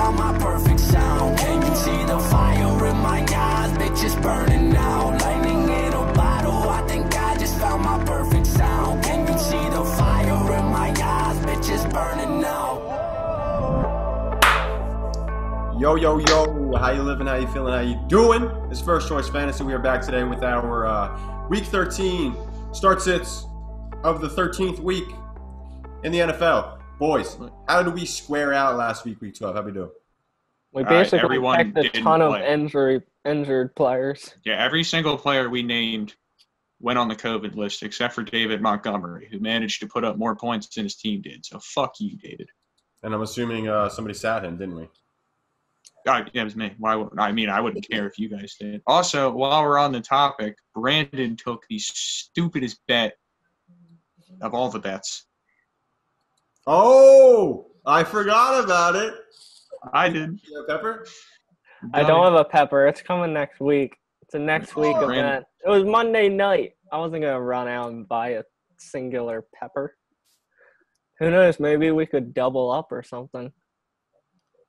found my perfect sound. Can you see the fire in my eyes? Bitches burning out. Lightning in a bottle. I think I just found my perfect sound. Can you see the fire in my eyes? Bitches burning out. Yo, yo, yo, how you living, how you feeling, how you doing? It's First Choice Fantasy. We are back today with our Week 13 start-sits of the 13th week in the NFL. Boys, how did we square out last week, Week 12? How'd we do? We basically picked a ton of injured players. Yeah, every single player we named went on the COVID list except for David Montgomery, who managed to put up more points than his team did. So fuck you, David. And I'm assuming somebody sat him, didn't we? Yeah, it was me. I wouldn't care if you guys did. Also, while we're on the topic, Brandon took the stupidest bet of all the bets. Oh, I forgot about it. I did. You have pepper? I don't have a pepper. It's coming next week. It's a next week event. It was Monday night. I wasn't going to run out and buy a singular pepper. Who knows? Maybe we could double up or something.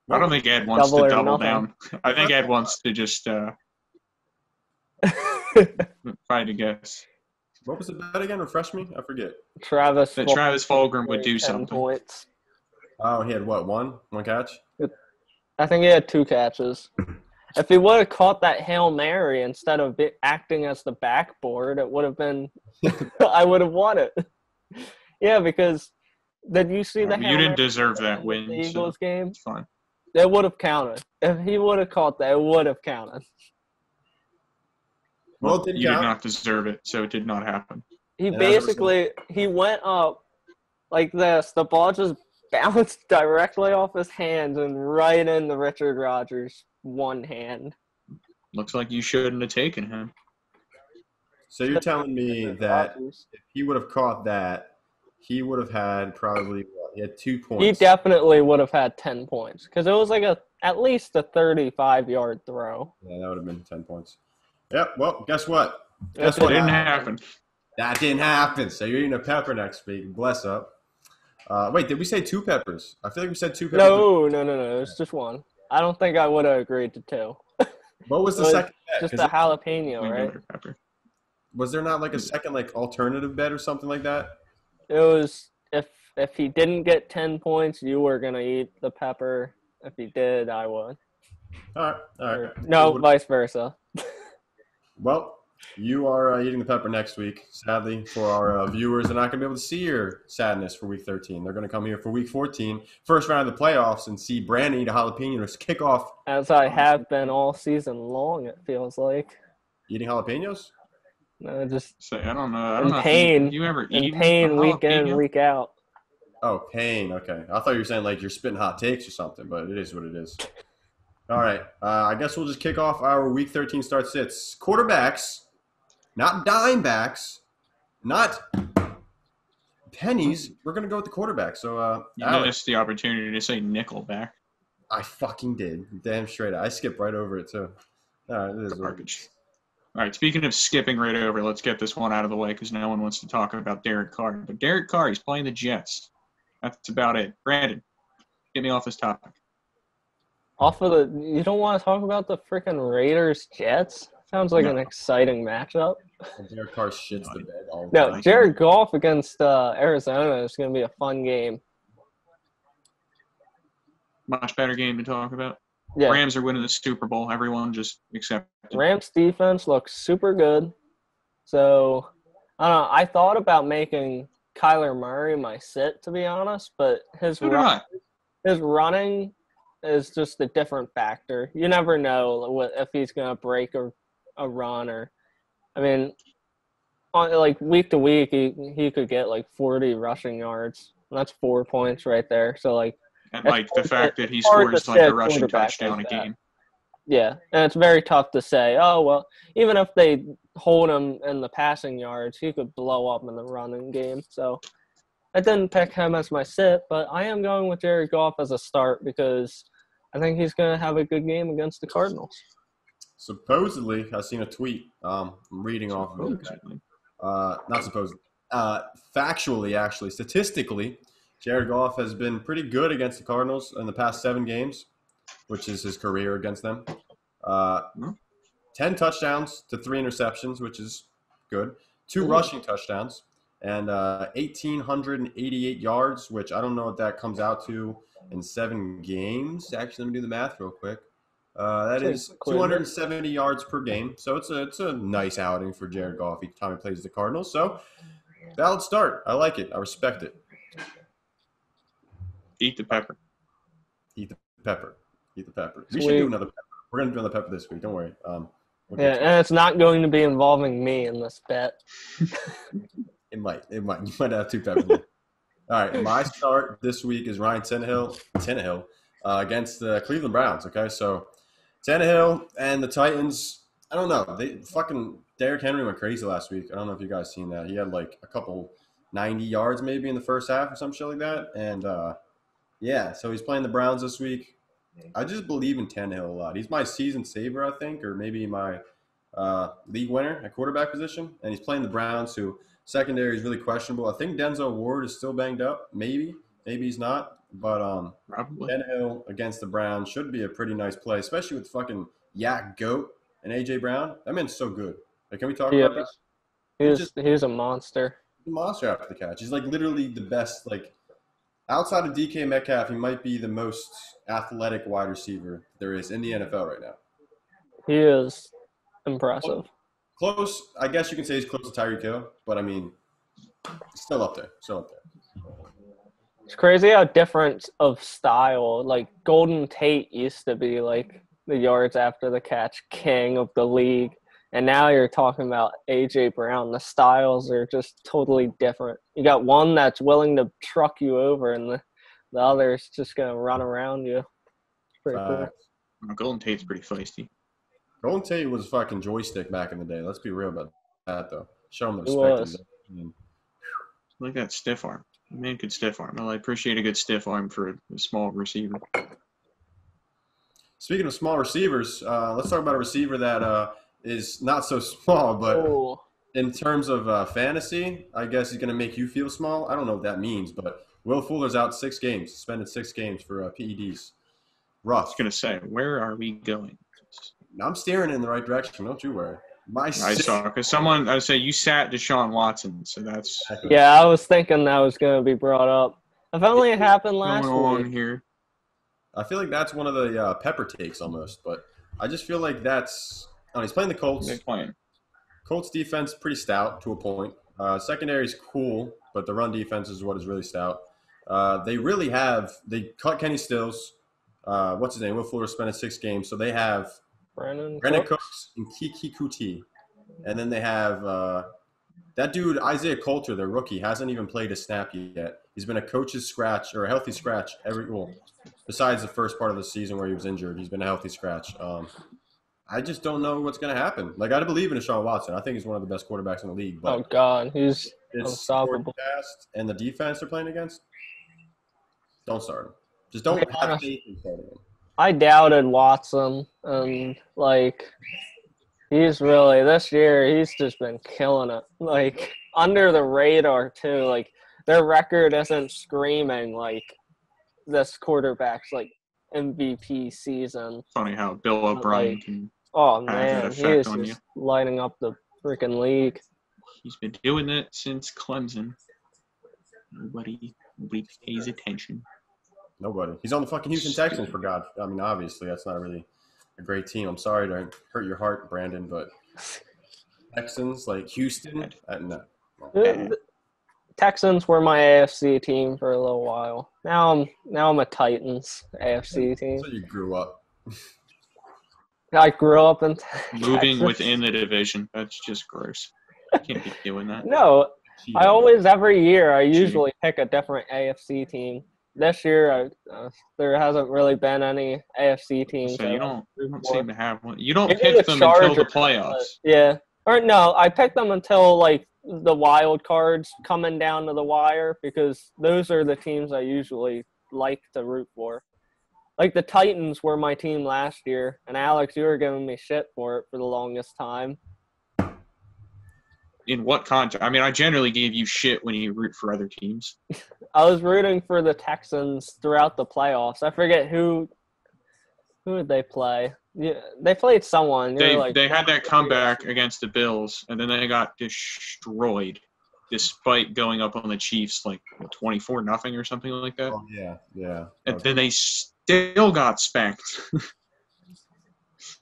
I don't think Ed wants to double down. I think Ed wants to just try to guess. What was the bet again? Refresh me? I forget. Travis Fulgham would do something. Points. Oh, he had what? One catch? I think he had 2 catches. If he would have caught that Hail Mary instead of acting as the backboard, it would have been – I would have won it. Yeah, because did you see the Hail You didn't Mary deserve that win. The Eagles game? It's fine. It would have counted. If he would have caught that, it would have counted. Well, you did not deserve it, so it did not happen. He went up like this. The ball just bounced directly off his hands and right into Richard Rodgers' one hand. Looks like you shouldn't have taken him. So you're telling me that if he would have caught that, he would have had probably he had 2 points. He definitely would have had 10 points because it was like at least a 35-yard throw. Yeah, that would have been 10 points. Yep. Well, guess what? It didn't happen. That didn't happen. So you're eating a pepper next week. Bless up. Wait, did we say 2 peppers? I feel like we said 2 peppers. No. It's just 1. I don't think I would have agreed to 2. What was the second bet? Just a jalapeno, right? Pepper. Was there not like a second alternative bet or something like that? It was if he didn't get 10 points, you were gonna eat the pepper. If he did, I would. All right. No, vice versa. Well, you are eating the pepper next week. Sadly, for our viewers, they're not going to be able to see your sadness for Week 13. They're going to come here for Week 14, first round of the playoffs, and see Brandon eat a jalapeno to kick off. As I have been all season long, it feels like. Eating jalapenos? No, just I don't know. Pain. You ever in pain week in, week out. Oh, pain. Okay. I thought you were saying like you're spitting hot takes or something, but it is what it is. All right. I guess we'll just kick off our Week 13 start-sits. Quarterbacks, not dime backs, not pennies. We're going to go with the quarterback. So, you missed the opportunity to say nickelback. I fucking did. Damn straight. I skipped right over it, too. All right. It is garbage. All right, speaking of skipping right over, let's get this one out of the way because no one wants to talk about Derek Carr. But Derek Carr, he's playing the Jets. That's about it. Brandon, get me off this topic. You don't want to talk about the freaking Raiders-Jets? Sounds like an exciting matchup. Derek Carr shits the bed all the time. Jared Goff against Arizona is going to be a fun game. Much better game to talk about. Yeah. Rams are winning the Super Bowl. Everyone just accept it. Rams defense looks super good. So, I don't know. I thought about making Kyler Murray my sit, to be honest, but his running is just a different factor. You never know if he's going to break a run or – I mean, like week to week, he could get like 40 rushing yards. That's 4 points right there. So, like – and like the fact that he scores like a rushing touchdown a game. Yeah, and it's very tough to say, oh, well, even if they hold him in the passing yards, he could blow up in the running game. So I didn't pick him as my sit, but I am going with Jared Goff as a start because I think he's going to have a good game against the Cardinals. Supposedly, I've seen a tweet. I'm reading off of it. Not supposedly. Factually, actually, statistically, Jared Goff has been pretty good against the Cardinals in the past 7 games. which is his career against them. 10 touchdowns to 3 interceptions, which is good. 2 rushing touchdowns and 1,888 yards, which I don't know what that comes out to in 7 games. Actually, let me do the math real quick. That is 270 yards per game. So it's a nice outing for Jared Goff each time he plays the Cardinals. So valid start. I like it. I respect it. Eat the pepper. Eat the pepper. Eat the pepper. We should do another pepper. We're going to do another pepper this week. Don't worry. Yeah, and it's not going to be involving me in this bet. It might. You might have 2 peppers. All right, my start this week is Ryan Tannehill against the Cleveland Browns. Okay, so Tannehill and the Titans. I don't know. Derrick Henry went crazy last week. I don't know if you guys seen that. He had like a couple 90 yards maybe in the first half or some shit like that. And so he's playing the Browns this week. I just believe in Tannehill a lot. He's my season saver, I think, or maybe my league winner at quarterback position. And he's playing the Browns, who secondary is really questionable. I think Denzel Ward is still banged up. Maybe he's not. But Tannehill against the Browns should be a pretty nice play, especially with fucking Yak Goat and A.J. Brown. That man's so good. Like, can we talk about that? He's a monster. He's a monster after the catch. He's like literally the best. Like, outside of DK Metcalf, he might be the most athletic wide receiver there is in the NFL right now. He is impressive. Close. I guess you can say he's close to Tyreek Hill, but I mean, still up there. It's crazy how different of style. Like, Golden Tate used to be like the yards after the catch king of the league. And now you're talking about A.J. Brown. The styles are just totally different. You got one that's willing to truck you over, and the other is just going to run around you. Pretty cool. Golden Tate's pretty feisty. Golden Tate was fucking joystick back in the day. Let's be real about that, though. Show him the respect. Look at that stiff arm. The man could stiff arm. I appreciate a good stiff arm for a small receiver. Speaking of small receivers, let's talk about a receiver that is not so small, but in terms of fantasy, I guess he's going to make you feel small. I don't know what that means, but Will Fuller's out 6 games, suspended 6 games for PEDs. Rough. I was going to say, where are we going? I'm steering in the right direction. Don't you worry. I saw, because I would say you sat Deshaun Watson, so that's. Yeah, I was thinking that was going to be brought up. If only it happened last week. Here. I feel like that's one of the pepper takes almost, but I just feel like that's. He's playing the Colts. They're playing. Colts defense pretty stout to a point. Secondary is cool, but the run defense is what is really stout. They cut Kenny Stills. What's his name? Will Fuller spent 6 games, so they have Brandon Cooks and Kiki Kuti. And then they have that dude, Isaiah Coulter, their rookie, hasn't even played a snap yet. He's been a coach's scratch or a healthy scratch besides the first part of the season where he was injured. He's been a healthy scratch. I just don't know what's going to happen. Like, I believe in Deshaun Watson. I think he's one of the best quarterbacks in the league. But oh, God. He's unstoppable. And the defense they're playing against, don't start him. Just don't have faith in starting him. I doubted Watson. And, he's really – this year, he's just been killing it. Like, under the radar, too. Like, their record isn't screaming like this quarterback's, MVP season. Funny how Bill O'Brien can – oh, man, he is just lighting up the freaking league. He's been doing it since Clemson. Nobody pays attention. Nobody. He's on the fucking Houston Texans, for God. I mean, obviously, that's not really a great team. I'm sorry to hurt your heart, Brandon, but Texans, Houston, no. The Texans were my AFC team for a little while. Now I'm a Titans AFC team. So you grew up. I grew up in moving Texas. Within the division. That's just gross. You can't be doing that. No, every year I usually pick a different AFC team. This year, there hasn't really been any AFC teams. So you don't seem to have one. You don't pick them until the playoffs. Yeah. Or no, I pick them until the wild cards coming down to the wire, because those are the teams I usually like to root for. The Titans were my team last year, and Alex, you were giving me shit for it for the longest time. In what context? I mean, I generally give you shit when you root for other teams. I was rooting for the Texans throughout the playoffs. I forget who Who did they play? Yeah, they played someone. They had that comeback against the Bills, and then they got destroyed, despite going up on the Chiefs 24-0 or something like that. Oh yeah. And then they still got spanked.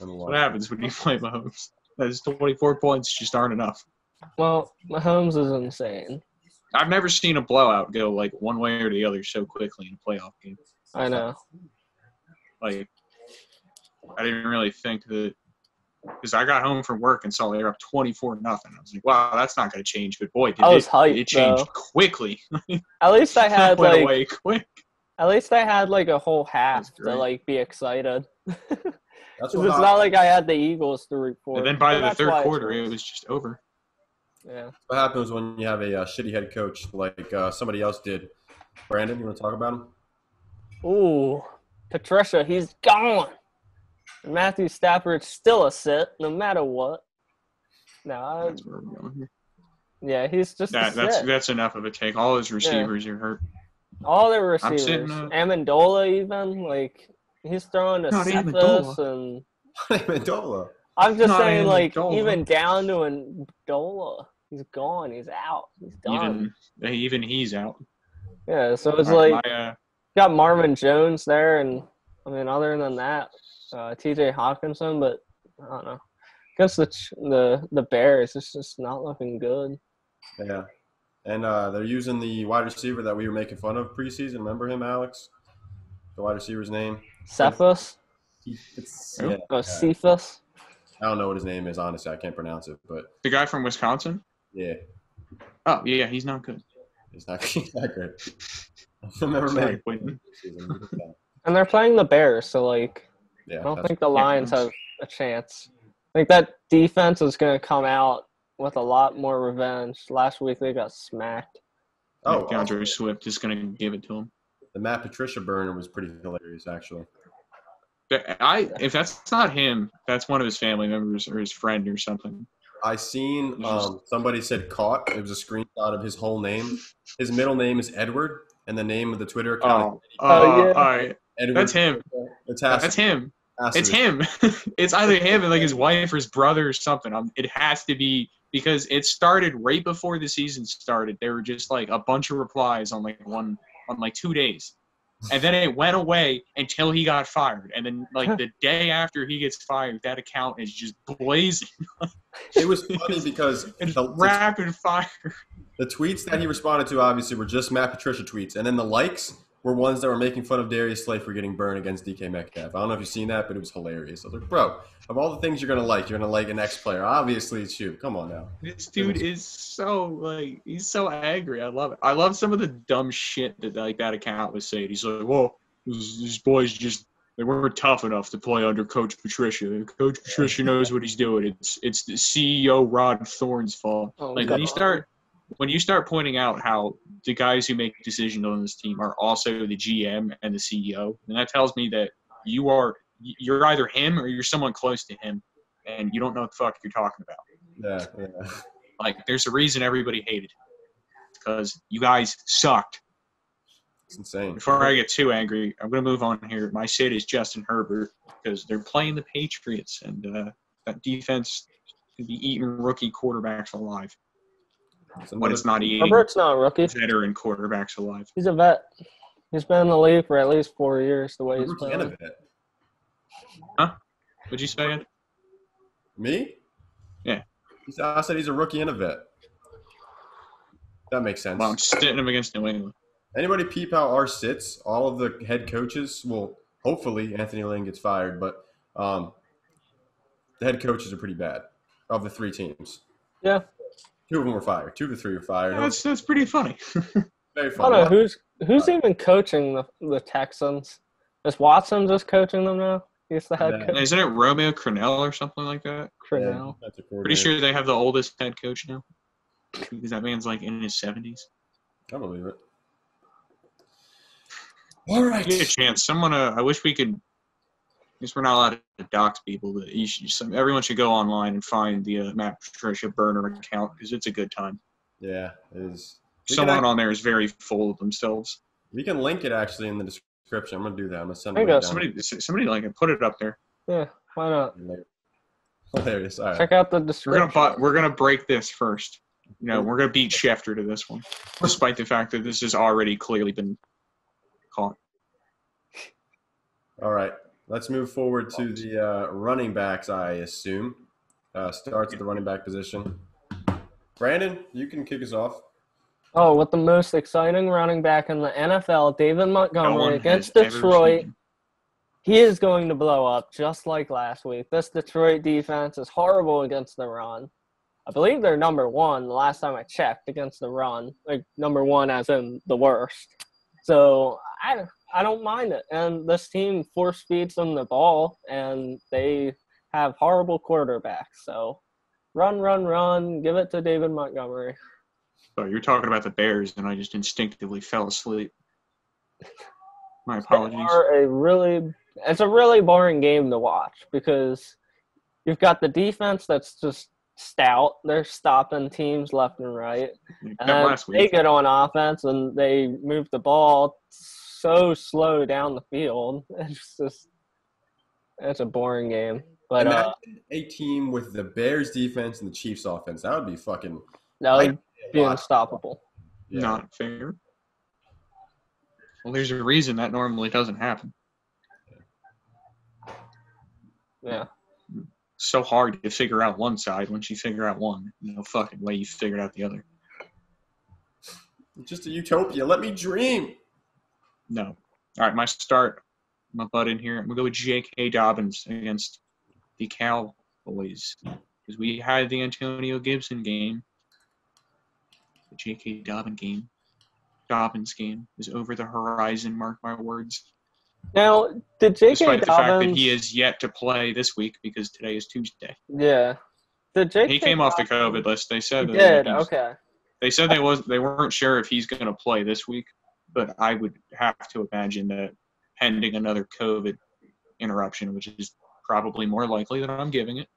What happens when you play Mahomes? Those 24 points just aren't enough. Well, Mahomes is insane. I've never seen a blowout go one way or the other so quickly in a playoff game. I know. I didn't really think that because I got home from work and saw they were up 24-0. I was like, wow, that's not going to change. But boy, it changed quickly. At least I had went away quick. At least I had a whole half to be excited. That's it's not like I had the Eagles to root for. And then by the third quarter, it was just over. Yeah. What happens when you have a shitty head coach like somebody else did? Brandon, you want to talk about him? Ooh, Patricia, he's gone. Matthew Stafford's still a sit, no matter what. No, that's where we're going here. Yeah, he's just that's enough of a take. All his receivers are hurt. All their receivers. Amendola even, he's throwing to Cephas and Amendola. I'm just saying, even down to Amendola. He's gone. He's out. He's done. Even he's out. Yeah, so it's got Marvin Jones there, and other than that, T.J. Hawkinson. But I don't know. Against the Bears, it's just not looking good. Yeah, and they're using the wide receiver that we were making fun of preseason. Remember him, Alex? The wide receiver's name? Cephas. Cephas. I don't know what his name is. Honestly, I can't pronounce it. But the guy from Wisconsin. Yeah. Oh yeah, he's not good. He's not good. Sorry, and they're playing the Bears, so I don't think the Lions have a chance. I think that defense is going to come out with a lot more revenge. Last week they got smacked. DeAndre Swift is going to give it to him. The Matt Patricia burner was pretty hilarious, actually. If that's not him, that's one of his family members or his friend or something. I seen somebody said caught. It was a screenshot of his whole name. His middle name is Edward, and the name of the Twitter account. Yeah. All right. Edward. That's him. That's him. It's him. It's either him and his wife or his brother or something. It has to be because it started right before the season started. There were just a bunch of replies on 2 days. And then it went away until he got fired. And then, the day after he gets fired, that account is just blazing. It was funny because it's rapid fire. The tweets that he responded to, obviously, were just Matt Patricia tweets. And then the likes were ones that were making fun of Darius Slay for getting burned against DK Metcalf. I don't know if you've seen that, but it was hilarious. I was like, bro, of all the things you're going to like an ex-player. Obviously, it's you. Come on now. This dude is so, he's so angry. I love it. I love some of the dumb shit that, that account was saying. He's like, well, these boys they weren't tough enough to play under Coach Patricia. Coach Patricia knows what he's doing. It's the CEO Rod Thorne's fault. When you start pointing out how the guys who make decisions on this team are also the GM and the CEO, then that tells me that you're either him or you're someone close to him, and you don't know what the fuck you're talking about. Yeah. There's a reason everybody hated, because you guys sucked. It's insane. Before I get too angry, I'm going to move on here. My sit is Justin Herbert because they're playing the Patriots, and that defense can be eating rookie quarterbacks alive. But it's not eating Herbert's not a rookie. Veteran quarterbacks alive. He's a vet. He's been in the league for at least 4 years, the way he's playing. And a vet. Huh? What'd you say? Me? Yeah. I said he's a rookie and a vet. That makes sense. Well, I'm sitting him against New England. Anybody peep how ours sits? All of the head coaches, well, hopefully Anthony Lynn gets fired, but the head coaches are pretty bad of the 3 teams. Yeah. 2 of them were fired. 2 of the 3 were fired. Yeah, that's pretty funny. Very funny. I don't know who's even coaching the Texans. Is Watson just coaching them now? He's the head coach. Isn't it Romeo Crennel or something like that? Crennel. Yeah, pretty sure they have the oldest head coach now. Because that man's in his 70s. I believe it. All right. Get a chance. Someone. I wish we could. I guess we're not allowed to dox people, but everyone should go online and find the Matt Patricia burner account because it's a good time. Yeah, it is. Someone on there is very full of themselves. We can link it actually in the description. I'm gonna do that. I'm gonna send There it you right go. down. Somebody like put it up there. Yeah, why not? Hilarious. All right. Check out the description. We're gonna break this first. We're gonna beat Schefter to this one, despite the fact that this has already clearly been caught. All right. Let's move forward to the running backs, I assume. Starts at the running back position. Brandon, you can kick us off. Oh, with the most exciting running back in the NFL, David Montgomery against Detroit. He is going to blow up just like last week. This Detroit defense is horrible against the run. I believe they're number one the last time I checked against the run. Like number one as in the worst. So I don't mind it. And this team force feeds them the ball, and they have horrible quarterbacks. So run, give it to David Montgomery. Oh, you're talking about the Bears, and I just instinctively fell asleep. My apologies. It's a really boring game to watch because you've got the defense that's just stout. They're stopping teams left and right. And then they get on offense, and they move the ball so slow down the field. It's a boring game. But imagine a team with the Bears defense and the Chiefs offense. That would be fucking – that would be unstoppable. Yeah. Not fair. Well, there's a reason that normally doesn't happen. Yeah. So hard to figure out one side once you figure out one. No fucking way you figured out the other. Just a utopia. Let me dream. No. All right, my start. My butt in here. I'm going to go with J.K. Dobbins against the Cowboys. Because we had the Antonio Gibson game. The J.K. Dobbins game is over the horizon, mark my words. Now, did J.K. Despite the fact Dobbins... that he is yet to play this week because today is Tuesday. Yeah. He came off the COVID list. They said he did, okay. They said they weren't sure if he's going to play this week, but I would have to imagine that pending another COVID interruption, which is probably more likely than I'm giving it,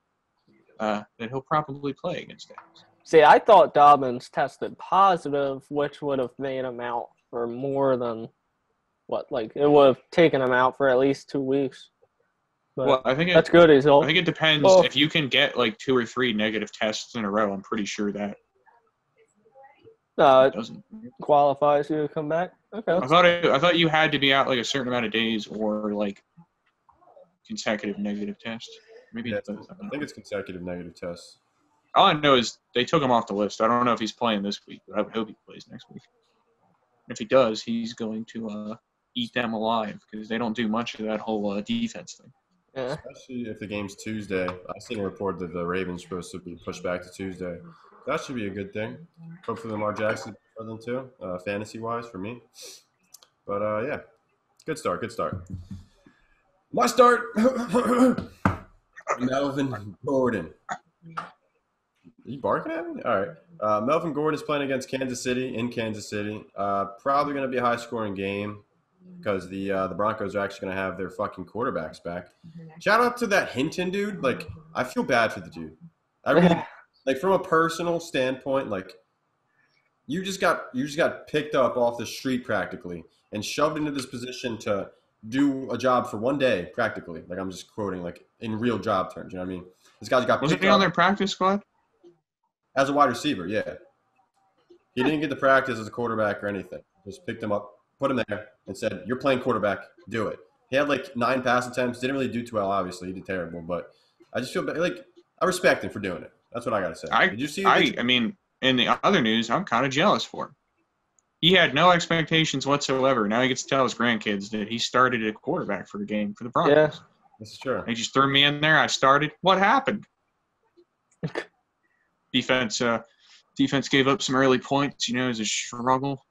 that he'll probably play against Dallas. See, I thought Dobbins tested positive, which would have made him out for more than it would have taken him out for at least 2 weeks. But well, I think that's good. I think it depends. Well, if you can get 2 or 3 negative tests in a row, I'm pretty sure that it doesn't qualifies you to come back. Okay. I thought you had to be out a certain amount of days or consecutive negative tests. Maybe I think it's consecutive negative tests. All I know is they took him off the list. I don't know if he's playing this week, but I would hope he plays next week. If he does, he's going to eat them alive because they don't do much of that whole defense thing. Yeah. Especially if the game's Tuesday. I've seen a report that the Ravens are supposed to be pushed back to Tuesday. That should be a good thing. Hopefully Lamar Jackson for them too, fantasy-wise for me. But, yeah, good start. My start, Melvin Gordon. Are you barking at me? All right. Melvin Gordon is playing against Kansas City in Kansas City. Probably going to be a high-scoring game because the Broncos are actually going to have their fucking quarterbacks back. Shout out to that Hinton dude. I feel bad for the dude. I really, from a personal standpoint, you just got picked up off the street practically and shoved into this position to do a job for one day practically. I'm just quoting in real job terms. You know what I mean? This guy got picked up. Wasn't he on their practice squad? As a wide receiver, yeah. He didn't get to practice as a quarterback or anything. Just picked him up, put him there, and said, "You're playing quarterback. Do it." He had 9 pass attempts. Didn't really do too well, obviously. He did terrible. But I just feel I respect him for doing it. That's what I got to say. Did you see I mean, in the other news, I'm kind of jealous for him. He had no expectations whatsoever. Now he gets to tell his grandkids that he started at quarterback for a game for the Broncos. Yeah. This is true. They just threw me in there. I started. What happened? Defense gave up some early points. It was a struggle.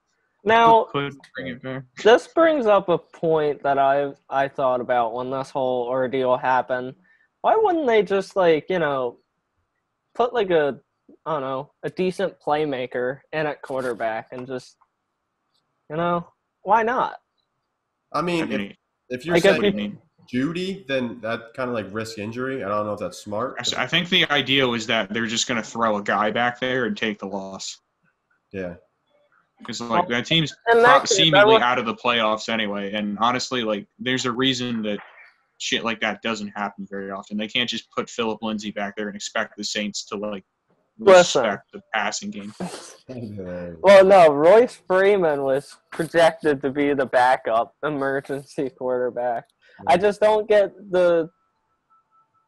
Now, Couldn't bring it back. This brings up a point that I thought about when this whole ordeal happened. Why wouldn't they just put a decent playmaker in at quarterback and just why not? I mean, if you're saying Judy, then that kind of risk injury. I don't know if that's smart. I think the idea was that they're just going to throw a guy back there and take the loss. Yeah. Because like that team's that seemingly out of the playoffs anyway. And honestly, like there's a reason that shit like that doesn't happen very often. They can't just put Philip Lindsay back there and expect the Saints to like respect the passing game. Well, no, Royce Freeman was projected to be the backup emergency quarterback. I just don't get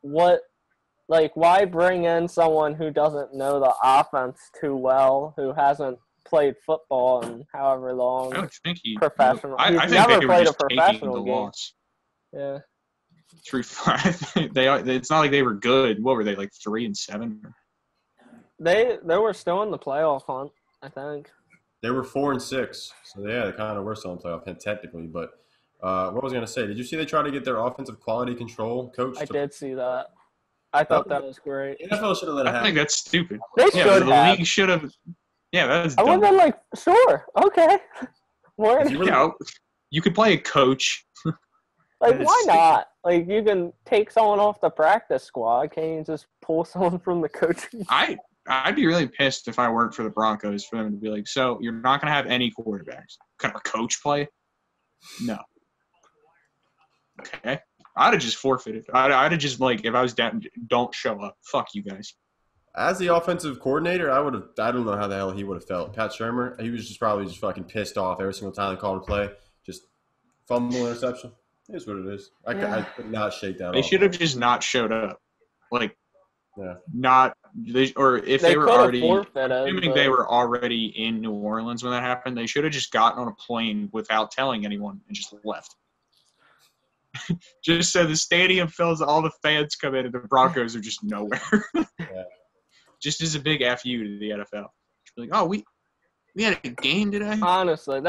why bring in someone who doesn't know the offense too well, who hasn't played football in however long. I don't think professional. I think never they played were just a professional taking the game. loss. Yeah. It's not like they were good. What were they, like 3-7? They were still in the playoff hunt, I think. They were 4-6, so yeah, they kind of were still in the playoff hunt technically. But what was I going to say? Did you see they tried to get their offensive quality control coach? I did see that. I thought that was great. The NFL should have let it happen. I think that's stupid. They should have. The league should have. Yeah, that's dumb. I would have been like, sure, okay. You could play a coach. Like, why not? Like, you can take someone off the practice squad. Can't you just pull someone from the coaching? I'd be really pissed if I worked for the Broncos for them to be like, so you're not going to have any quarterbacks. Can our coach play? No. Okay. I'd have just forfeited. I'd have just, like, if I was down, don't show up. Fuck you guys. As the offensive coordinator, I don't know how the hell he would have felt. Pat Shermer, he was probably fucking pissed off every single time they called a play. Just fumble interception. It is what it is. I could not shake that off. They should have just not showed up. Like, yeah. They were assuming they were already in New Orleans when that happened, they should have just gotten on a plane without telling anyone and just left. Just so the stadium fills, all the fans come in, and the Broncos are just nowhere. Yeah. Just as a big FU to the NFL. Like, oh, we had a game today? Honestly,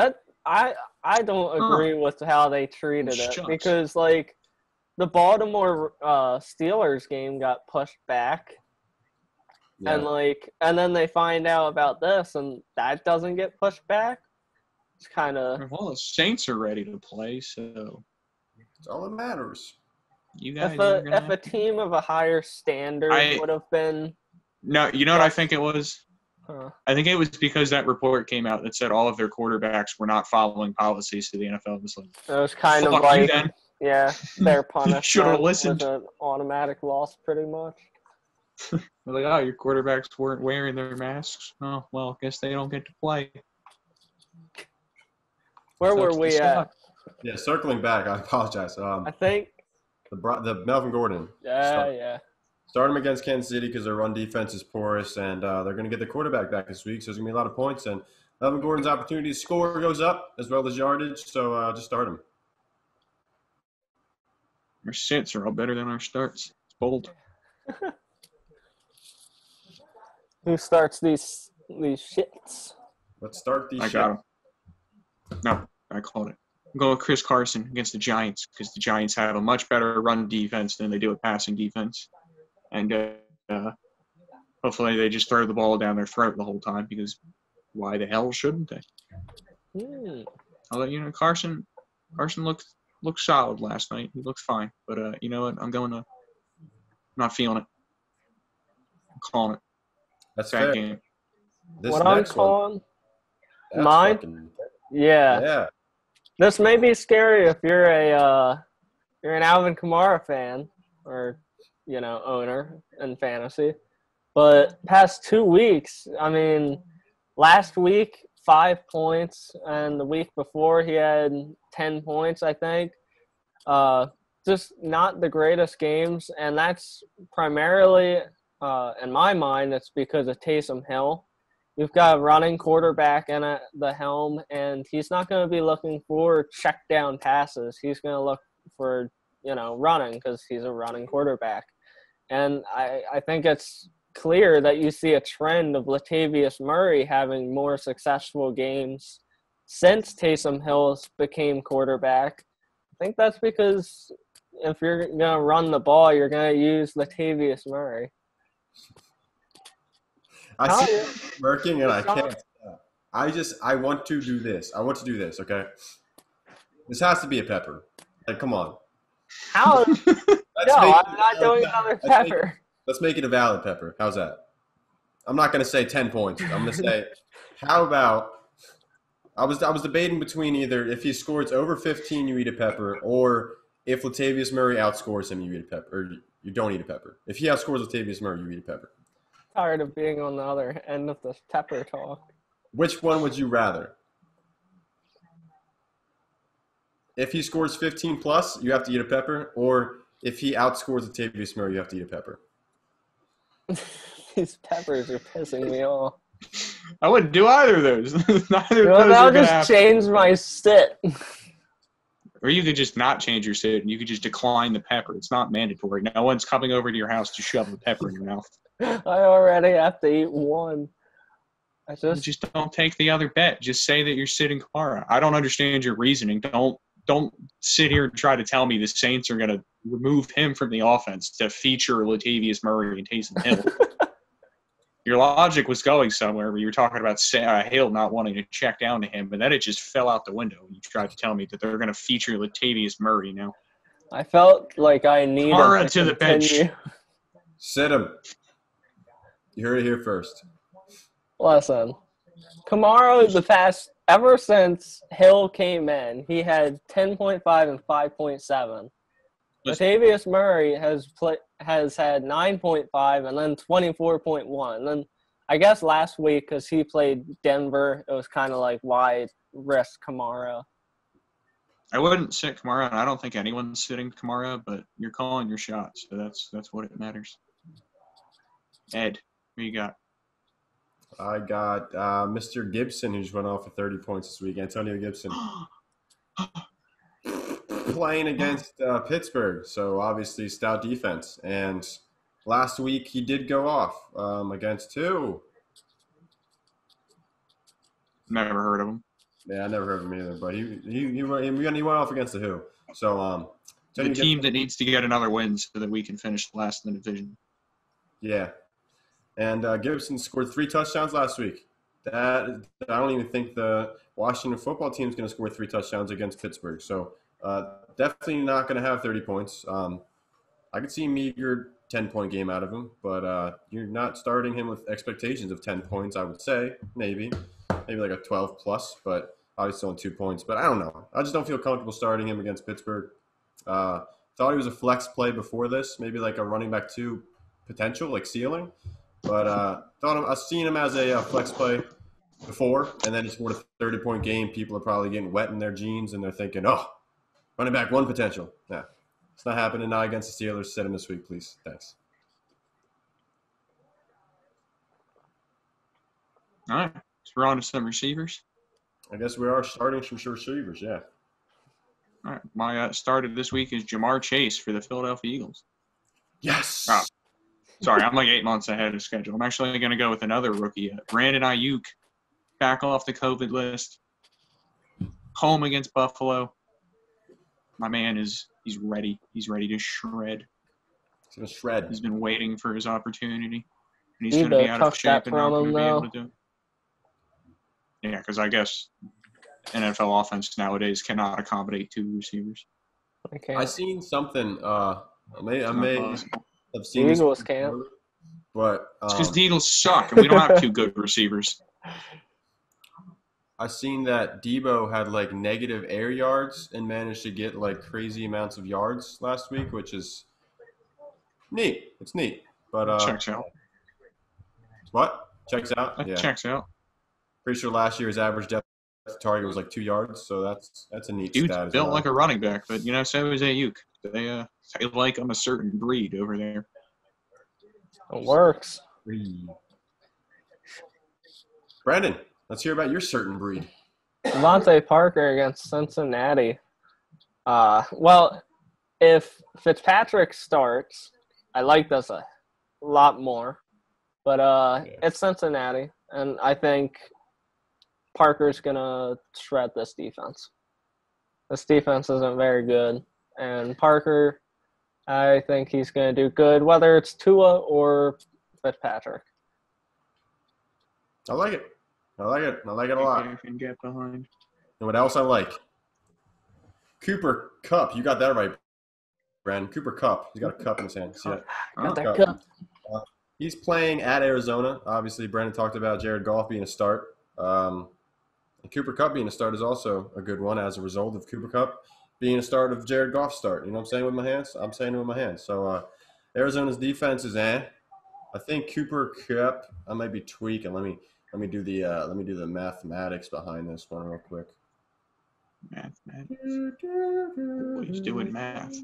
I don't agree with how they treated it because, like, the Baltimore Steelers game got pushed back. Yeah. And then they find out about this, and that doesn't get pushed back. It's kind of... Well, the Saints are ready to play, so... It's all that matters. You guys if a team of a higher standard would have been... No, you know what I think it was? Huh. I think it was because that report came out that said all of their quarterbacks were not following policies to the NFL. It was kind of like, their punishment should have listened. Was an automatic loss, pretty much. They're like, oh, your quarterbacks weren't wearing their masks. Oh, well, I guess they don't get to play. Where were we at? Yeah, circling back, I apologize. I think the Melvin Gordon. Yeah. Start him against Kansas City because their run defense is porous, and they're going to get the quarterback back this week, so there's going to be a lot of points. And Melvin Gordon's opportunity to score goes up as well as yardage, so just start him. Our sits are all better than our starts. It's bold. Who starts these shits? Let's start these. I got him. No, I called it. I'm going with Chris Carson against the Giants because the Giants have a much better run defense than they do a passing defense. And hopefully they just throw the ball down their throat the whole time because why the hell shouldn't they? Although, you know, Carson looked solid last night. He looked fine. But you know what? I'm not feeling it. I'm calling it. That's bad fair. Game. What I'm calling? Mine? Yeah. This may be scary if you're an Alvin Kamara fan or, you know, owner in fantasy. But past 2 weeks, I mean, last week, 5 points, and the week before he had 10 points, I think. Just not the greatest games, and that's primarily, in my mind, it's because of Taysom Hill. You've got a running quarterback in the helm, and he's not going to be looking for check down passes. He's going to look for, you know, running because he's a running quarterback. And I think it's clear that you see a trend of Latavius Murray having more successful games since Taysom Hill became quarterback. I think that's because if you're going to run the ball, you're going to use Latavius Murray. I see it working, and I can't stop. I want to do this. Okay? This has to be a pepper. Like, come on. How? I'm not doing another pepper. Let's make it a valid pepper. How's that? I'm not going to say 10 points. I'm going to say, how about I was debating between either if he scores over 15, you eat a pepper, or if Latavius Murray outscores him, you eat a pepper, or you don't eat a pepper. If he outscores Latavius Murray, you eat a pepper. Tired of being on the other end of this pepper talk. Which one would you rather? If he scores 15 plus, you have to eat a pepper, or if he outscores Latavius Murray, you have to eat a pepper. These peppers are pissing me off. I wouldn't do either of those. Neither Well, of those I'll are gonna just happen. change my sit. Or you could just not change your sit, and you could just decline the pepper. It's not mandatory. No one's coming over to your house to shove a pepper in your mouth. I already have to eat one. Just don't take the other bet. Just say that you're sitting Kamara. I don't understand your reasoning. Don't sit here and try to tell me the Saints are going to remove him from the offense to feature Latavius Murray and Taysom Hill. Your logic was going somewhere where you were talking about Hill not wanting to check down to him, but then it just fell out the window when you tried to tell me that they're going to feature Latavius Murray now. I felt like I needed Kamara to the bench. Sit him. You heard it here first. Listen, Kamara, ever since Hill came in, he had 10.5 and 5.7. Latavius Murray has had 9.5 and then 24.1. And then I guess last week, because he played Denver, it was kind of like, why risk Kamara? I wouldn't sit Kamara, and I don't think anyone's sitting Kamara, but you're calling your shots, so that's what it matters. Ed, who you got? I got Mr. Gibson, who just went off for 30 points this week. Antonio Gibson. Playing against Pittsburgh, so obviously stout defense. And last week he did go off against who? Never heard of him. Yeah, I never heard of him either. But he went off against the who? So the team that needs to get another win so that we can finish last in the division. Yeah, and Gibson scored 3 touchdowns last week. I don't even think the Washington football team is going to score 3 touchdowns against Pittsburgh. So. Definitely not going to have 30 points. I could see a meager 10-point game out of him, but you're not starting him with expectations of 10 points, I would say. Maybe like a 12-plus, but obviously on 2 points. But I don't know. I just don't feel comfortable starting him against Pittsburgh. Thought he was a flex play before this, maybe like a running back 2 potential, like ceiling. But I've seen him as a flex play before, and then he scored a 30-point game. People are probably getting wet in their jeans, and they're thinking, oh, running back 1 potential. Yeah. It's not happening now against the Steelers. Sit him this week, please. Thanks. All right. So we're on to some receivers. I guess we are starting some receivers, yeah. All right. My start of this week is Jamar Chase for the Philadelphia Eagles. Yes. Oh, sorry, I'm like 8 months ahead of schedule. I'm actually going to go with another rookie, Brandon Ayuk, back off the COVID list. Home against Buffalo. My man he's ready. He's ready to shred. He's going to shred. He's been waiting for his opportunity. And he's going to be out of shape and not going to be able to do it. Yeah, because I guess NFL offense nowadays cannot accommodate 2 receivers. I seen something. I may have seen the Eagles can't. But it's because the Eagles suck and we don't have 2 good receivers. I seen that Debo had like negative air yards and managed to get like crazy amounts of yards last week, which is neat. It's neat. But checks out. What? Checks out? That yeah. Checks out. Pretty sure last year's average depth target was like 2 yards, so that's a neat Dude's stat. built like a running back, but so is Ayuk. They like him a certain breed over there. It works. Brandon, let's hear about your certain breed. Devontae Parker against Cincinnati. Well, if Fitzpatrick starts, I like this a lot more. But it's Cincinnati, and I think Parker's going to shred this defense. This defense isn't very good, and Parker, I think he's going to do good, whether it's Tua or Fitzpatrick. I like it. I like it a lot. I can get behind. And what else I like? Cooper Kupp. You got that right, Brandon. Cooper Kupp. He's got a cup in his hand. See that? Got that cup. He's playing at Arizona. Obviously, Brandon talked about Jared Goff being a start. And Cooper Kupp being a start is also a good one as a result of Cooper Kupp being a start of Jared Goff's start. You know what I'm saying with my hands? I'm saying it with my hands. So Arizona's defense is I think Cooper Kupp, I might be tweaking. Let me do the mathematics behind this one real quick. Mathematics. What he's doing math.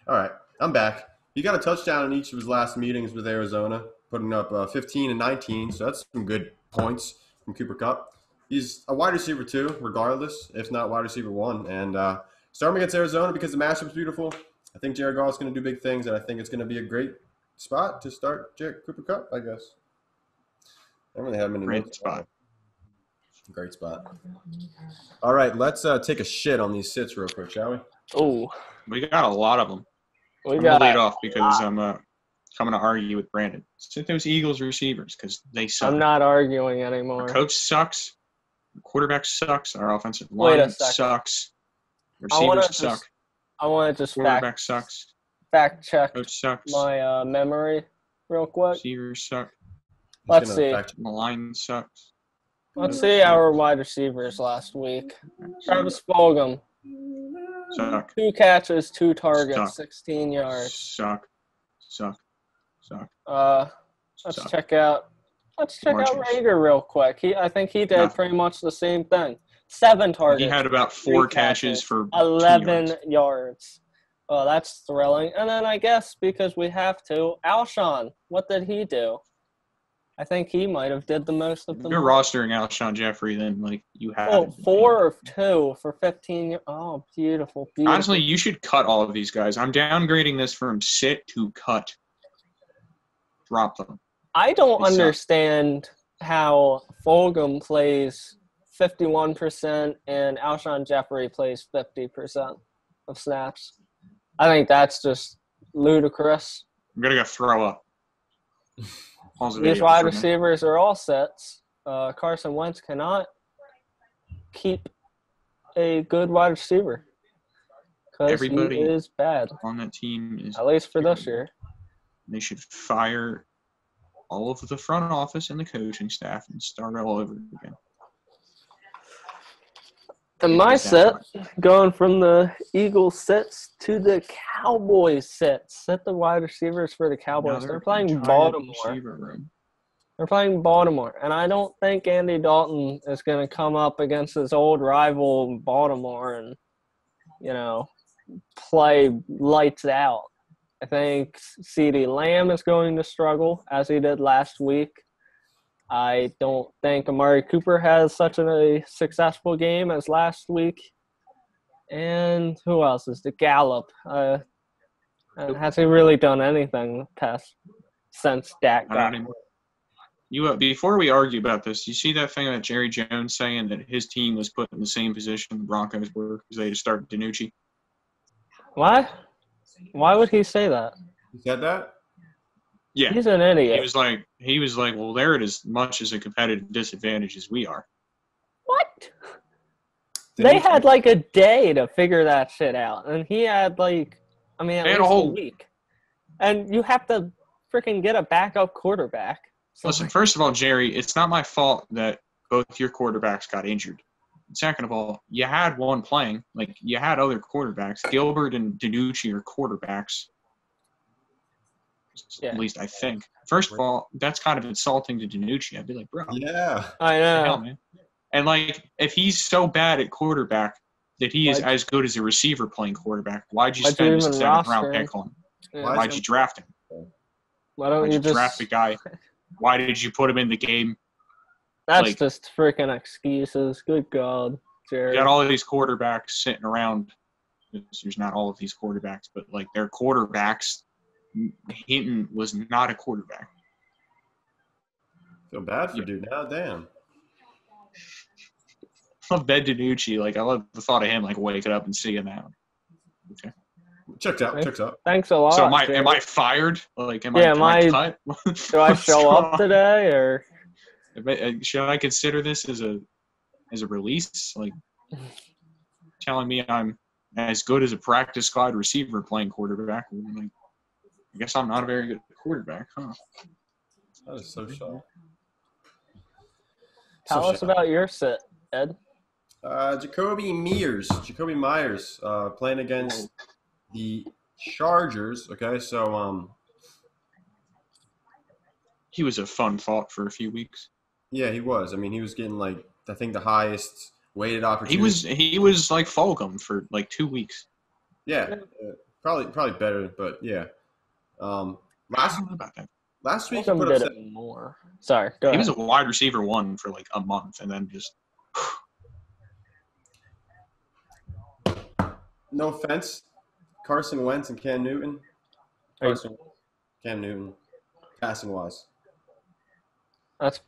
All right, I'm back. He got a touchdown in each of his last meetings with Arizona, putting up 15 and 19, so that's some good points from Cooper Kupp. He's a wide receiver too, regardless, if not wide receiver 1. And starting against Arizona because the matchup's beautiful. I think Jared Goff's going to do big things, and I think it's going to be a great spot to start Cooper Kupp, I guess. I don't really have him in the Great spot. Great spot. All right, let's take a shit on these sits real quick, shall we? Oh, We got a lot of them. I'm going to lead off because I'm coming to argue with Brandon. Sit those Eagles receivers because they suck. I'm not arguing anymore. Our coach sucks. Our quarterback sucks. Our offensive line sucks. Receivers suck. I want to just quarterback sucks. Fact check coach sucks. My memory real quick. Receivers suck. Let's see. The line sucks. Let's see our wide receivers last week. Travis Fulgham. Suck. 2 catches, 2 targets, Suck. 16 yards. Suck. Let's check out Rager real quick. I think he did pretty much the same thing. 7 targets. He had about 4 catches for 11 yards. Oh, that's thrilling. And then I guess because we have to, Alshon, what did he do? I think he might have did the most of them. You're rostering Alshon Jeffrey, then you have. Oh, 4 of 2 for 15. Oh, beautiful. Honestly, you should cut all of these guys. I'm downgrading this from sit to cut. Drop them. I don't understand how Fulgham plays 51% and Alshon Jeffrey plays 50% of snaps. I think that's just ludicrous. I'm going to go throw up. These wide receivers are all sets. Carson Wentz cannot keep a good wide receiver because he is bad. On that team is at least for this year. They should fire all of the front office and the coaching staff and start all over again. And my set, going from the Eagles sets to the Cowboys sets. Set the wide receivers for the Cowboys. They're playing Baltimore. They're playing Baltimore. And I don't think Andy Dalton is going to come up against his old rival Baltimore and, play lights out. I think CeeDee Lamb is going to struggle as he did last week. I don't think Amari Cooper has such a successful game as last week. And who else is the Gallup? Has he really done anything since Dak got him? Before we argue about this, you see that thing about Jerry Jones saying that his team was put in the same position the Broncos were because they just started DiNucci? What? Why would he say that? He said that? Yeah. He's an idiot. He was like, well, they're at as much as a competitive disadvantage as we are. What? They had a day to figure that shit out. And he had at least a whole week. And you have to freaking get a backup quarterback. Listen, first of all, Jerry, it's not my fault that both your quarterbacks got injured. Second of all, you had one playing. You had other quarterbacks. Gilbert and DiNucci are quarterbacks. Yeah. At least I think. First of all, that's kind of insulting to DiNucci. I'd be like, bro. Yeah. I know. Hell, man. And, if he's so bad at quarterback that he is as good as a receiver playing quarterback, why'd you spend a 7th-round pick on him? Yeah. Why'd you draft him? Why'd you draft the guy? Why did you put him in the game? That's just freaking excuses. Good God, Jerry. You got all of these quarterbacks sitting around. There's not all of these quarterbacks, but, they're quarterbacks. Hinton was not a quarterback. Feel bad for dude now, damn. I love Ben DiNucci. I love the thought of him waking up and seeing that. Okay. Checks out. Thanks a lot. So am I fired? Am I cut? Do I show up today or should I consider this as a release? Telling me I'm as good as a practice squad receiver playing quarterback. I guess I'm not a very good quarterback, huh? That is so shy. Tell us about your sit, Ed. Jacoby Myers playing against the Chargers. Okay, so he was a fun thought for a few weeks. Yeah, he was. I mean, he was getting I think the highest weighted opportunity. He was like Fulgham for 2 weeks. Yeah, probably better, but yeah. I don't know about that. Last week he put up more. Sorry, go ahead. He was a wide receiver 1 for a month, and then just. No offense, Carson Wentz and Cam Newton. Cam Newton, passing wise. That's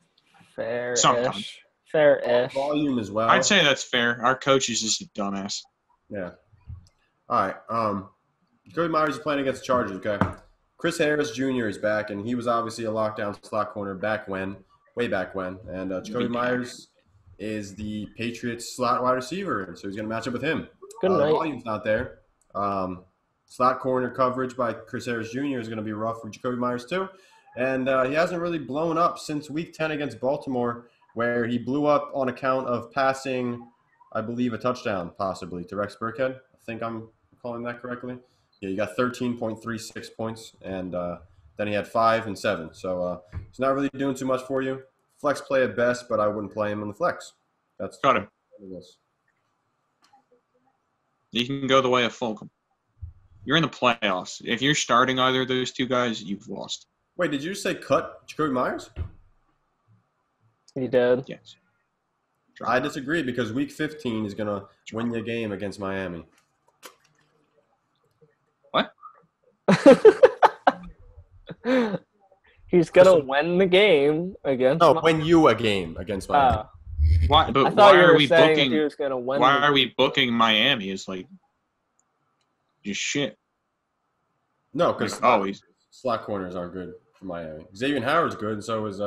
fair-ish. Sometimes. Fair-ish. Volume as well. I'd say that's fair. Our coach is just a dumbass. Yeah. All right. Jacoby Myers is playing against the Chargers. Okay. Chris Harris Jr. is back, and he was obviously a lockdown slot corner way back when. And Jacoby Myers is the Patriots slot wide receiver, so he's going to match up with him. Good night. The volume's not there. Slot corner coverage by Chris Harris Jr. is going to be rough for Jacoby Myers too. And he hasn't really blown up since Week 10 against Baltimore, where he blew up on account of passing, I believe, a touchdown possibly to Rex Burkhead. I think I'm calling that correctly. Yeah, you got 13.36 points, and then he had 5 and 7. So he's not really doing too much for you. Flex play at best, but I wouldn't play him on the flex. That's got him. What it is. You can go the way of Fulgham. You're in the playoffs. If you're starting either of those two guys, you've lost. Wait, did you say cut Jacoby Myers? He did. Yes. I disagree because Week 15 is going to win you a game against Miami. What? He's going to win the game against win you a game against Miami. Why? But I thought why you are were we saying booking? he was going to win. Why are we booking Miami? Is just shit. No, because always slot corners aren't good for Miami. Xavier Howard's good, and so is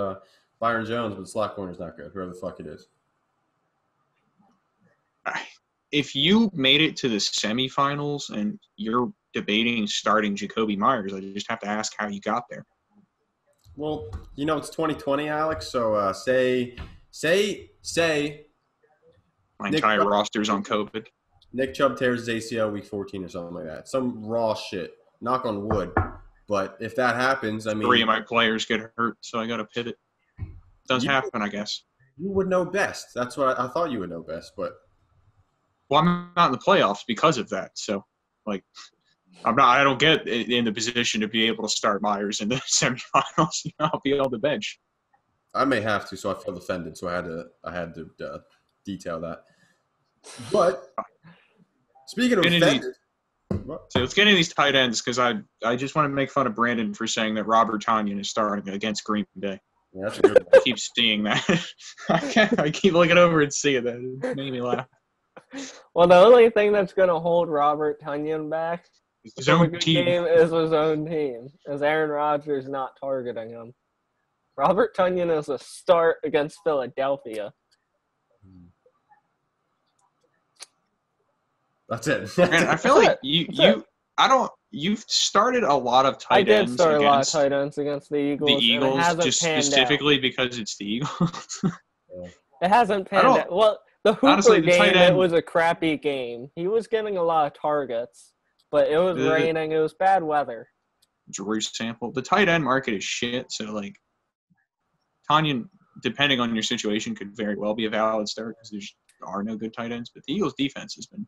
Byron Jones, but the slot corner's not good. Whoever the fuck it is. If you made it to the semifinals and you're debating starting Jacoby Myers, I just have to ask how you got there. Well, it's 2020, Alex. So say my entire roster's on COVID. Nick Chubb tears his ACL Week 14 or something like that. Some raw shit. Knock on wood. But if that happens, I mean, 3 of my players get hurt, so I got to pivot. Does happen, I guess. You would know best. That's what I thought you would know best, but. Well, I'm not in the playoffs because of that. So, I don't get in the position to be able to start Myers in the semifinals. I'll be on the bench. I may have to, so I feel offended. So I had to detail that. But speaking of offended, so let's get into these tight ends because I just want to make fun of Brandon for saying that Robert Tonyan is starting against Green Bay. Yeah, that's a good one. I keep seeing that. I keep looking over and seeing that. It made me laugh. Well, the only thing that's going to hold Robert Tonyan back his own team is his own team, as Aaron Rodgers not targeting him. Robert Tonyan is a start against Philadelphia. That's it. And I feel like you've started a lot of tight ends. I did start a lot of tight ends against the Eagles. The Eagles, and it just specifically because it's the Eagles. It hasn't panned out. Well, the Hooper Honestly, game, it was a crappy game. He was getting a lot of targets, but it was raining. It was bad weather. Drew Sample. The tight end market is shit, so, Tonyan, depending on your situation, could very well be a valid start because there are no good tight ends. But the Eagles' defense has been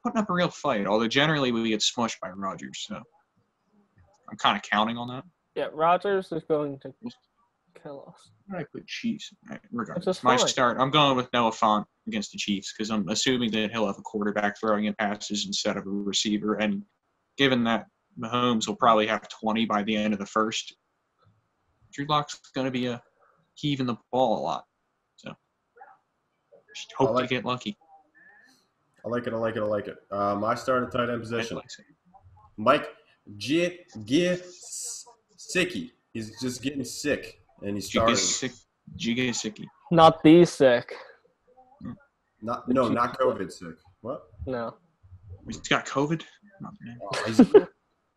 putting up a real fight, although generally we get smushed by Rodgers, so I'm kind of counting on that. Yeah, Rodgers is going to kill us. I put Chiefs. Regardless, my start, I'm going with Noah Fant against the Chiefs because I'm assuming that he'll have a quarterback throwing in passes instead of a receiver, and given that Mahomes will probably have 20 by the end of the first, Drew Lock's going to be heaving the ball a lot. So just hope to get lucky. I like it. My start at tight end position. Mike Gesicki. He's just getting sick, and he's starting. Gesicki. Not the sick. Not COVID sick. What? No. He's got COVID? He's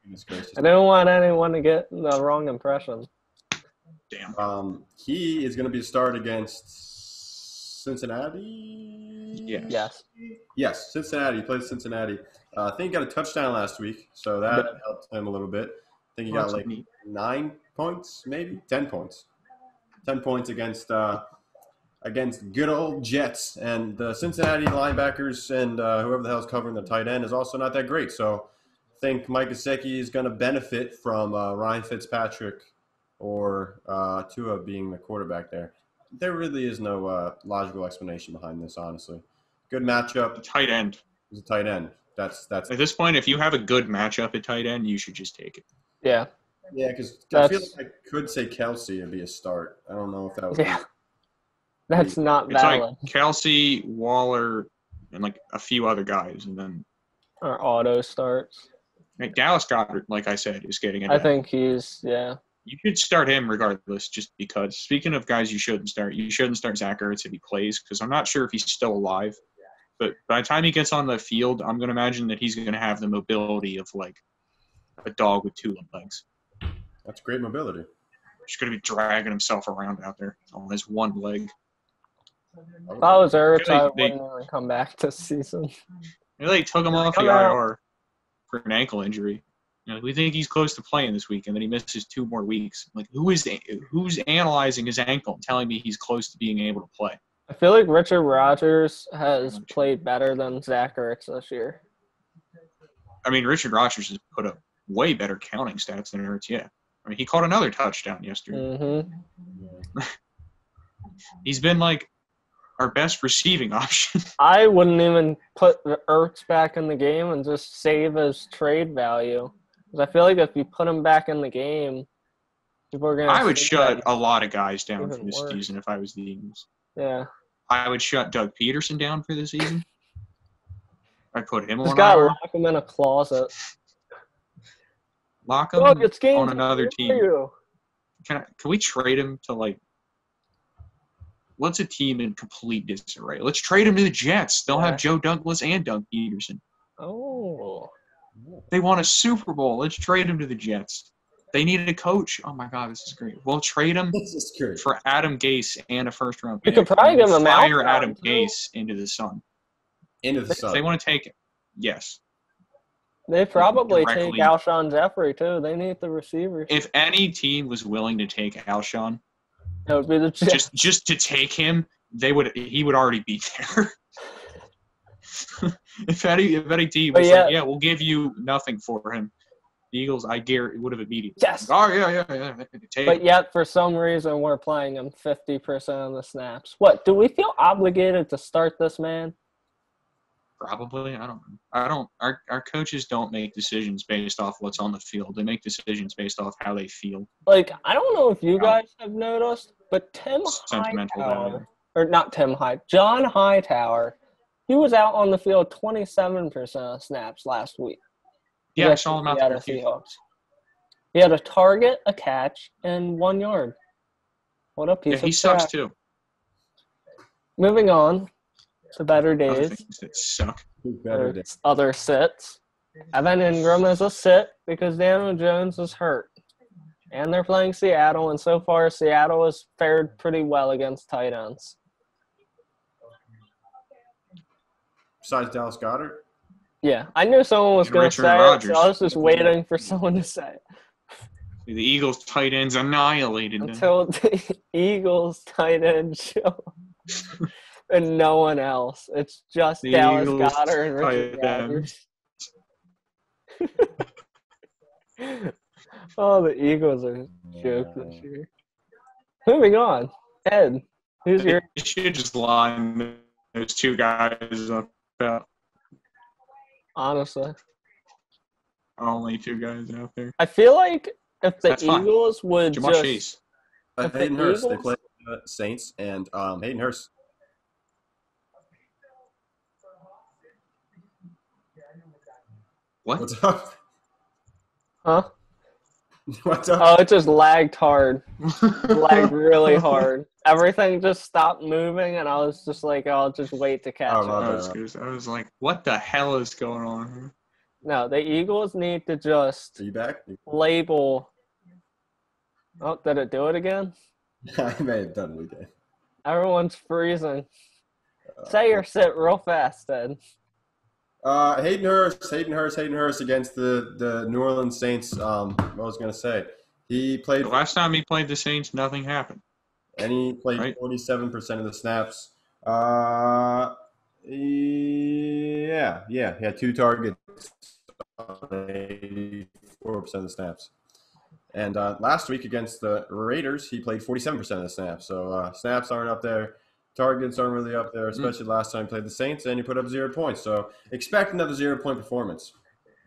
Goodness gracious. I didn't want anyone to get the wrong impression. Damn. He is going to be a start against Cincinnati. Yes. Yes, Cincinnati. He played Cincinnati. I think he got a touchdown last week, so that helped him a little bit. I think he got like 9 points, maybe 10 points. 10 points against good old Jets, and the Cincinnati linebackers and whoever the hell's covering the tight end is also not that great. So I think Mike Gesicki is going to benefit from Ryan Fitzpatrick or Tua being the quarterback there. There really is no logical explanation behind this, honestly. Good matchup. The tight end. He's a tight end. That's At this point, if you have a good matchup at tight end, you should just take it. Yeah. Yeah, because I feel like I could say Kelsey would be a start. I don't know if that would be. That's not It's valid. like Kelsey, Waller, and like a few other guys, and then Or auto starts. like Dallas Goedert, like I said, is getting it. I think he's, yeah. You should start him regardless, just because. Speaking of guys you shouldn't start Zach Ertz if he plays, because I'm not sure if he's still alive. But by the time he gets on the field, I'm going to imagine that he's going to have the mobility of like a dog with 2 legs. That's great mobility. He's going to be dragging himself around out there on his one leg. If I was Ertz, I They- wouldn't even come back this season. They took him off the IR for an ankle injury. We think he's close to playing this week, and then he misses 2 more weeks. Like, who's analyzing his ankle and telling me he's close to being able to play? I feel like Richard Rodgers has played better than Zach Ertz this year. I mean, Richard Rodgers has put up way better counting stats than Ertz. Yeah, I mean, he caught another touchdown yesterday. Mm-hmm. He's been like our best receiving option. I wouldn't even put the Ertz back in the game and just save his trade value. Because I feel like if you put him back in the game, people are going to. I would shut a lot of guys down even for this worse. season if I was the Eagles. Yeah. I would shut Doug Peterson down for the season. I'd put him Just on gotta IR. lock him in a closet. Lock him Look, it's game on another for team. you. Can we trade him to like? What's a team in complete disarray? Let's trade him to the Jets. They'll have Joe Douglas and Doug Peterson. Oh. They won a Super Bowl. Let's trade him to the Jets. They needed a coach. Oh my God, this is great. We'll trade him This is great. for Adam Gase and a first-round You pick. could probably give him a fire mouth Adam down, too. Gase into the sun. Into the If sun. they want to take it, yes. They probably take Directly. Alshon Jeffrey, too. They need the receivers. If any team was willing to take Alshon, It would be the Jets. just to take him, he would already be there. if any team was like, yeah, we'll give you nothing for him. The Eagles, I guarantee, would have immediately. Yes. Oh yeah. Take But him. yet, for some reason, we're playing him 50% of the snaps. What? Do we feel obligated to start this man? Probably, I don't know. Our coaches don't make decisions based off what's on the field. They make decisions based off how they feel. Like, I don't know if you guys have noticed, but Sentimental value. John Hightower, he was out on the field 27% of snaps last week. Yeah, I saw him out there. Seahawks. He had a target, a catch, and 1 yard. What a piece of He sucks crap. too. Moving on to better Other days. things that suck. Better than- Other sits. Evan Ingram is a sit because Daniel Jones is hurt. And they're playing Seattle, and so far Seattle has fared pretty well against tight ends. Besides Dallas Goedert? Yeah, I knew someone was And going to Richard say it, Rodgers. so I was just waiting for someone to say it. The Eagles tight ends annihilated them. Until the Eagles tight end show. And no one else. It's just The Dallas Eagles Goedert and Richard tight Rodgers. Oh, the Eagles are a joke this year. Moving on. Ed, who's your You should just line those 2 guys up. honestly? Only 2 guys out there. I feel like if the That's fine. Eagles would Jamar just Chase. If the Hayden Hurst. They Eagles- played the Saints, and Hayden Hurst. What? What's up? Huh? What's up? Oh, it just lagged hard. Lagged really hard. Everything just stopped moving, and I was just like, I'll just wait to catch Oh, up. my I was like, what the hell is going on here? No, the Eagles need to just Are you back? label. Oh, did it do it again? I may have done it again. Everyone's freezing. Say your sit real fast, then. Hayden Hurst against the New Orleans Saints. What I was going to say. He played. The last time he played the Saints, nothing happened. And he played right? 47% of the snaps. He had 2 targets, 84% of the snaps. And last week against the Raiders, he played 47% of the snaps. So snaps aren't up there. Targets aren't really up there, especially last time he played the Saints, and he put up 0 points. So expect another 0-point performance.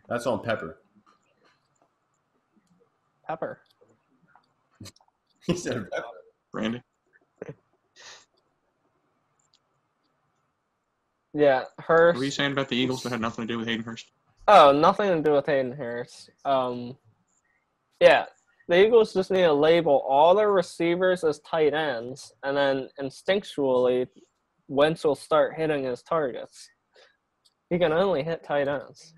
That's on Pepper. Pepper. He said Pepper. Brandon? Yeah, Hurst. What were you saying about the Eagles that had nothing to do with Hayden Hurst? Oh, nothing to do with Hayden Hurst. Yeah, the Eagles just need to label all their receivers as tight ends, and then instinctually, Wentz will start hitting his targets. He can only hit tight ends.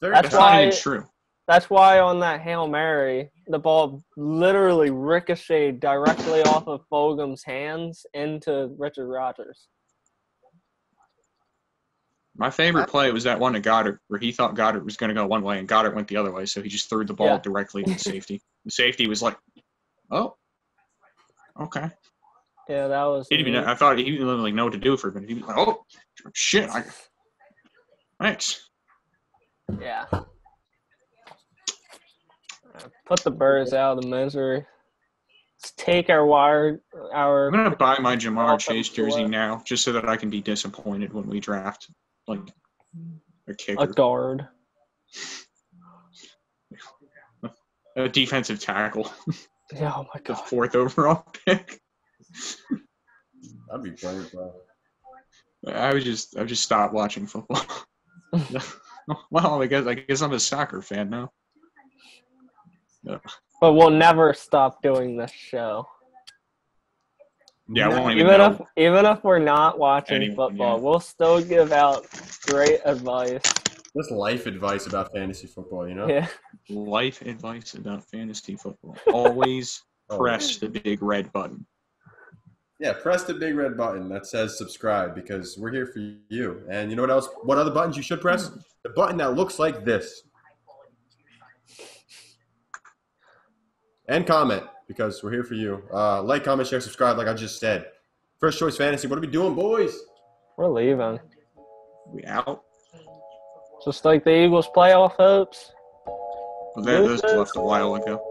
That's not even true. That's why on that Hail Mary, the ball literally ricocheted directly off of Fulgham's hands into Richard Rodgers. My favorite play was that one to Goddard, where he thought Goddard was going to go one way, and Goddard went the other way, so he just threw the ball directly to the safety. The safety was like, oh, okay. Yeah, that was... He didn't even, I thought he didn't really know what to do for a minute. He was like, oh, shit. Thanks. Yeah. Put the birds out of the misery. Let's take our wire. I'm going to buy my Jamar Chase jersey now, just so that I can be disappointed when we draft, like, a kicker. A guard. A defensive tackle. Yeah, oh my God. The 4th overall pick. That'd be great, bro. I would just stop watching football. Well, I guess I'm a soccer fan now. Yeah. But we'll never stop doing this show. Yeah, I won't even if we're not watching football, we'll still give out great advice. Just life advice about fantasy football, you know? Yeah. Life advice about fantasy football. Always press the big red button. Yeah, press the big red button that says subscribe, because we're here for you. And you know what else? What other buttons you should press? The button that looks like this. And comment, because we're here for you. Like, comment, share, subscribe, like I just said. First Choice Fantasy, what are we doing, boys? We're leaving. We out? Just like the Eagles' playoff hopes. Well, those left a while ago.